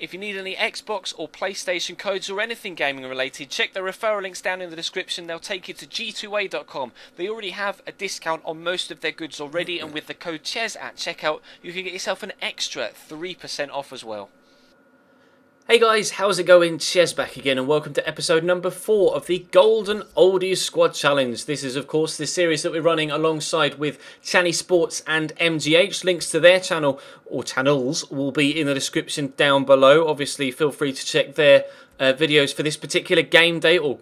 If you need any Xbox or PlayStation codes or anything gaming related, check the referral links down in the description. They'll take you to g2a.com. They already have a discount on most of their goods already, and with the code CHES at checkout, you can get yourself an extra 3% off as well. Hey guys, how's it going? Ches back again, and welcome to episode number 4 of the Golden Oldies Squad Challenge. This is, of course, the series that we're running alongside with Channy Sports and MGH. Links to their channel or channels will be in the description down below. Obviously, feel free to check their videos for this particular game day or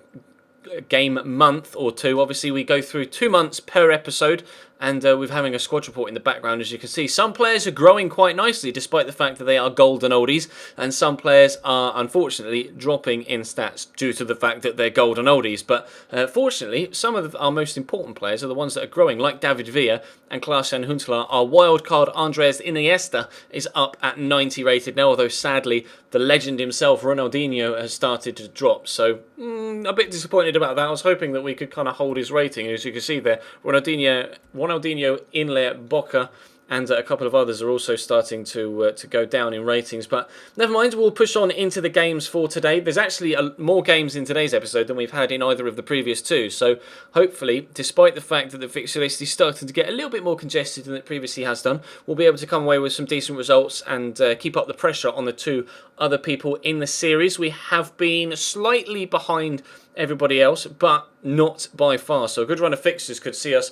game month or two. Obviously, we go through 2 months per episode, and we're having a squad report in the background. As you can see, some players are growing quite nicely despite the fact that they are golden oldies, and some players are unfortunately dropping in stats due to the fact that they're golden oldies. But fortunately, some of our most important players are the ones that are growing, like David Villa and Klaas-Jan Huntelaar. Our wildcard Andres Iniesta is up at 90 rated now, although sadly the legend himself, Ronaldinho, has started to drop. So a bit disappointed about that. I was hoping that we could kind of hold his rating. As you can see there, Ronaldinho, Inler, Boca, and a couple of others are also starting to go down in ratings. But never mind, we'll push on into the games for today. There's actually more games in today's episode than we've had in either of the previous two. So hopefully, despite the fact that the fixture list is starting to get a little bit more congested than it previously has done, we'll be able to come away with some decent results and keep up the pressure on the two other people in the series. We have been slightly behind everybody else, but not by far. So a good run of fixtures could see us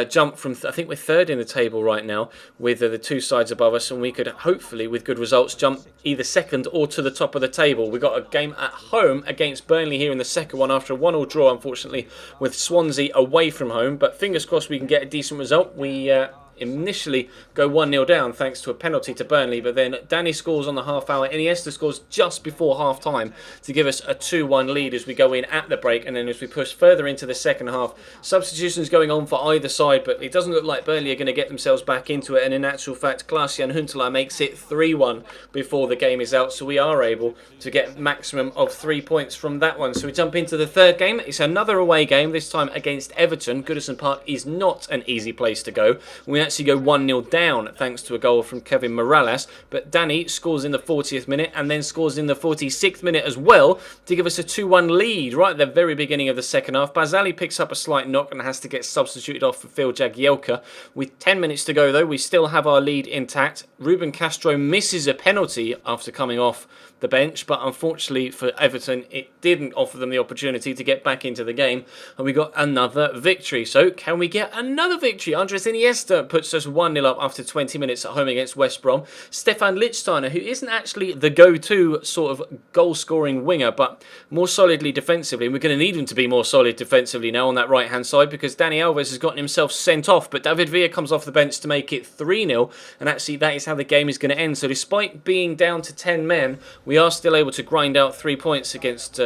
jump from, I think we're third in the table right now with the two sides above us, and we could hopefully, with good results, jump either second or to the top of the table. We got a game at home against Burnley here in the second one after a 1-1 draw, unfortunately, with Swansea away from home. But fingers crossed we can get a decent result. We initially go 1-0 down thanks to a penalty to Burnley, but then Danny scores on the half hour. Iniesta scores just before half time to give us a 2-1 lead as we go in at the break. And then as we push further into the second half, substitutions going on for either side, but it doesn't look like Burnley are going to get themselves back into it. And in actual fact, Klaas-Jan Huntelaar makes it 3-1 before the game is out, so we are able to get maximum of 3 points from that one. So we jump into the third game. It's another away game, this time against Everton. Goodison Park is not an easy place to go. We actually go 1-0 down thanks to a goal from Kevin Morales, but Danny scores in the 40th minute and then scores in the 46th minute as well to give us a 2-1 lead right at the very beginning of the second half. Bazali picks up a slight knock and has to get substituted off for Phil Jagielka. With 10 minutes to go though, we still have our lead intact. Ruben Castro misses a penalty after coming off the bench, but unfortunately for Everton, it didn't offer them the opportunity to get back into the game, and we got another victory. So can we get another victory? Andres Iniesta puts us 1-0 up after 20 minutes at home against West Brom. Stefan Lichtsteiner, who isn't actually the go-to sort of goal-scoring winger, but more solidly defensively, and we're going to need him to be more solid defensively now on that right-hand side, because Dani Alves has gotten himself sent off, but David Villa comes off the bench to make it 3-0, and actually that is how the game is going to end. So despite being down to 10 men, we are still able to grind out 3 points against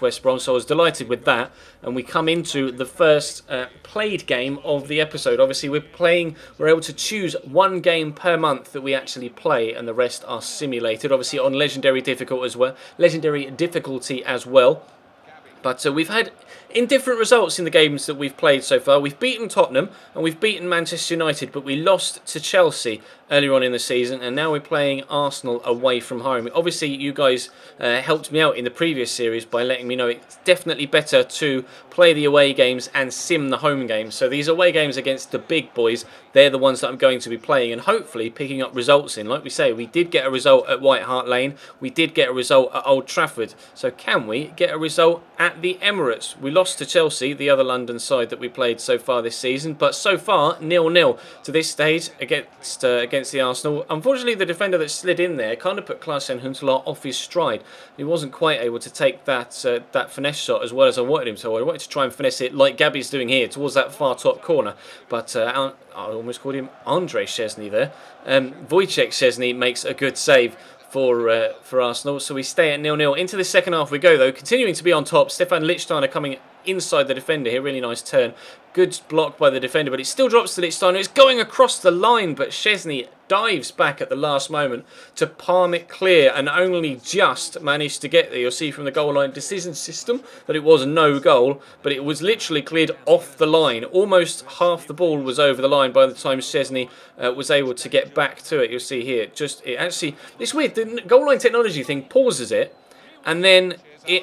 West Brom, so I was delighted with that. And we come into the first played game of the episode. Obviously, we're able to choose one game per month that we actually play, and the rest are simulated. Obviously, on legendary difficulty as well. But we've had indifferent results in the games that we've played so far. We've beaten Tottenham and we've beaten Manchester United, but we lost to Chelsea earlier on in the season, and now we're playing Arsenal away from home. Obviously, you guys helped me out in the previous series by letting me know it's definitely better to play the away games and sim the home games. So these away games against the big boys, they're the ones that I'm going to be playing and hopefully picking up results in. Like we say, we did get a result at White Hart Lane. We did get a result at Old Trafford. So can we get a result at the Emirates? We lost to Chelsea, the other London side that we played so far this season, but so far 0-0 to this stage against the Arsenal. Unfortunately, the defender that slid in there kind of put Klaas-Jan Huntelaar off his stride. He wasn't quite able to take that finesse shot as well as I wanted him to. I wanted to try and finesse it like Gabby's doing here towards that far top corner, but I almost called him Andre Szczesny there. Wojciech Szczesny makes a good save for Arsenal, so we stay at 0-0. Into the second half we go though, continuing to be on top. Stefan Lichtsteiner coming inside the defender here. Really nice turn. Good block by the defender, but it still drops to Lichtsteiner. It's going across the line, but Szczesny dives back at the last moment to palm it clear and only just managed to get there. You'll see from the goal line decision system that it was no goal, but it was literally cleared off the line. Almost half the ball was over the line by the time Szczesny was able to get back to it. You'll see here, it's weird. The goal line technology thing pauses it, and then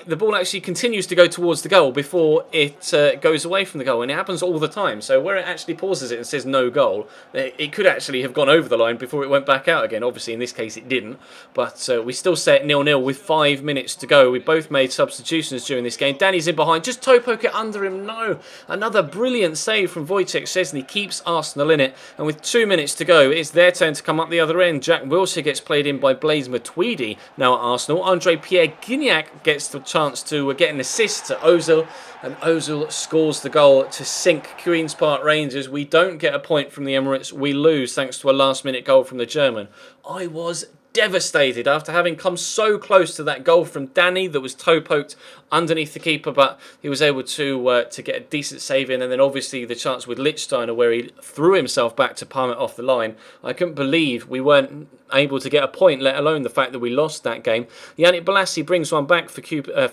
the ball actually continues to go towards the goal before it goes away from the goal, and it happens all the time. So where it actually pauses it and says no goal, it could actually have gone over the line before it went back out again. Obviously, in this case, it didn't. But we still set 0-0 with 5 minutes to go. We both made substitutions during this game. Danny's in behind. Just toe poke it under him. No. Another brilliant save from Wojciech Szczesny keeps Arsenal in it. And with 2 minutes to go, it's their turn to come up the other end. Jack Wilshere gets played in by Blaise Matuidi now at Arsenal. Andre Pierre Gignac gets the chance to get an assist to Ozil, and Ozil scores the goal to sink Queen's Park Rangers. We don't get a point from the Emirates, we lose thanks to a last minute goal from the German. I was devastated after having come so close to that goal from Danny that was toe poked underneath the keeper, but he was able to get a decent save in, and then obviously the chance with Lichtsteiner where he threw himself back to palm it off the line. I couldn't believe we weren't able to get a point, let alone the fact that we lost that game. Yannick Bolasie brings one back for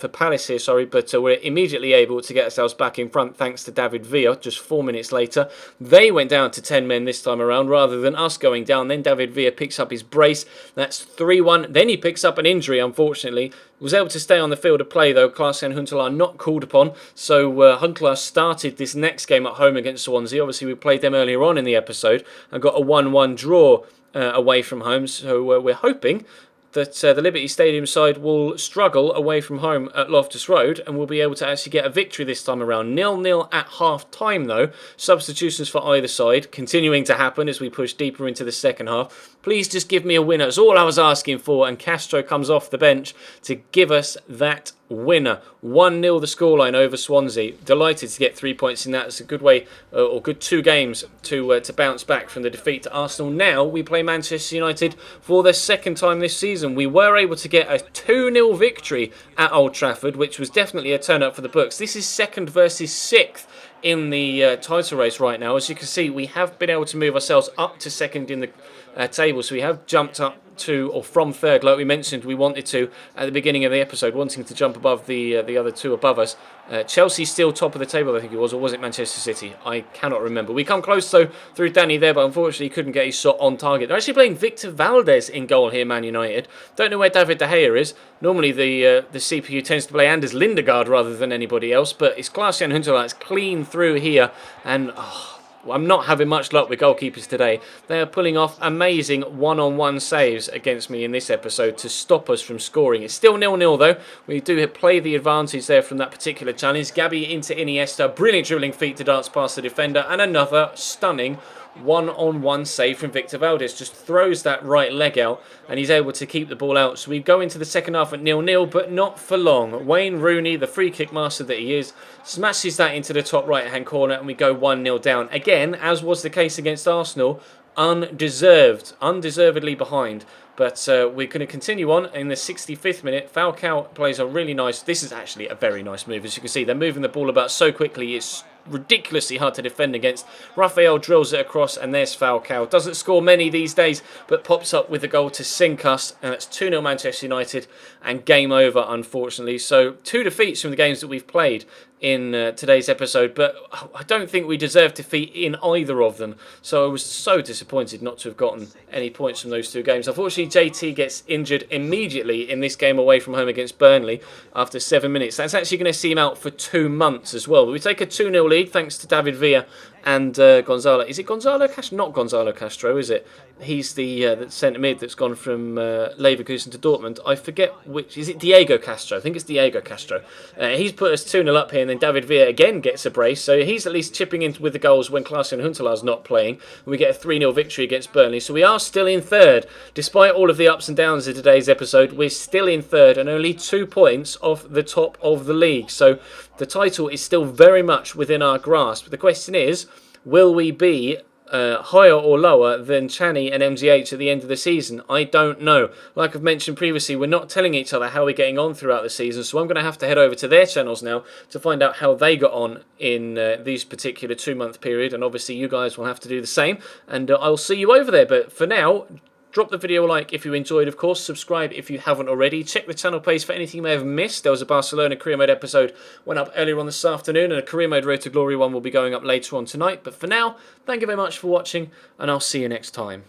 Palace here, but we're immediately able to get ourselves back in front thanks to David Villa just 4 minutes later. They went down to 10 men this time around rather than us going down. Then David Villa picks up his brace. That's 3-1. Then he picks up an injury, unfortunately. Was able to stay on the field of play, though. Klaas-Jan Huntelaar not called upon. So Huntelaar started this next game at home against Swansea. Obviously, we played them earlier on in the episode and got a 1-1 draw away from home. So we're hoping that the Liberty Stadium side will struggle away from home at Loftus Road and will be able to actually get a victory this time around. 0-0 at half-time, though. Substitutions for either side continuing to happen as we push deeper into the second half. Please just give me a winner. That's all I was asking for, and Castro comes off the bench to give us that winner. 1-0 the scoreline over Swansea. Delighted to get 3 points in that. It's a good way, or good 2 games to bounce back from the defeat to Arsenal. Now we play Manchester United for the second time this season. We were able to get a 2-0 victory at Old Trafford, which was definitely a turn up for the books. This is second versus sixth in the title race right now. As you can see, we have been able to move ourselves up to second in the table, so we have jumped up to, or from third, like we mentioned we wanted to at the beginning of the episode, wanting to jump above the other two above us. Chelsea still top of the table, I think it was, or was it Manchester City? I cannot remember. We come close though through Danny there, but unfortunately couldn't get his shot on target. They're actually playing Victor Valdez in goal here, Man United. Don't know where David De Gea is. Normally the CPU tends to play Anders Lindegaard rather than anybody else, but it's Klaas-Jan Huntelaar. It's clean through here, and I'm not having much luck with goalkeepers today. They are pulling off amazing one-on-one saves against me in this episode to stop us from scoring. It's still 0-0 though. We do play the advantage there from that particular challenge. Gabby into Iniesta. Brilliant dribbling feet to dance past the defender. And another stunning one-on-one save from Victor Valdez. Just throws that right leg out and he's able to keep the ball out. So we go into the second half at 0-0, but not for long. Wayne Rooney, the free kick master that he is, smashes that into the top right-hand corner and we go 1-0 down. Again, as was the case against Arsenal, undeservedly behind. But we're going to continue on in the 65th minute. Falcao plays a really nice... This is actually a very nice move. As you can see, they're moving the ball about so quickly. It's ridiculously hard to defend against. Rafael drills it across, and there's Falcao. Doesn't score many these days, but pops up with a goal to sink us. And it's 2-0 Manchester United, and game over, unfortunately. So 2 defeats from the games that we've played in today's episode, but I don't think we deserved defeat in either of them. So I was so disappointed not to have gotten any points from those 2 games. Unfortunately, JT gets injured immediately in this game away from home against Burnley after 7 minutes. That's actually going to see him out for 2 months as well. But we take a 2-0 lead thanks to David Villa and Gonzalo. Is it Gonzalo Castro? Not Gonzalo Castro, is it? He's the centre mid that's gone from Leverkusen to Dortmund. I forget which. Is it Diego Castro? I think it's Diego Castro. He's put us 2-0 up here, and then David Villa again gets a brace. So he's at least chipping in with the goals when Klaas-Jan Huntelaar's not playing. And we get a 3-0 victory against Burnley. So we are still in third. Despite all of the ups and downs of today's episode, we're still in third and only 2 points off the top of the league. So the title is still very much within our grasp. The question is, will we be higher or lower than Channy and MGH at the end of the season? I don't know. Like I've mentioned previously, we're not telling each other how we're getting on throughout the season, so I'm going to have to head over to their channels now to find out how they got on in these particular 2-month period, and obviously you guys will have to do the same, and I'll see you over there. But for now, drop the video a like if you enjoyed, of course. Subscribe if you haven't already. Check the channel page for anything you may have missed. There was a Barcelona career mode episode went up earlier on this afternoon, and a career mode Road to Glory one will be going up later on tonight. But for now, thank you very much for watching, and I'll see you next time.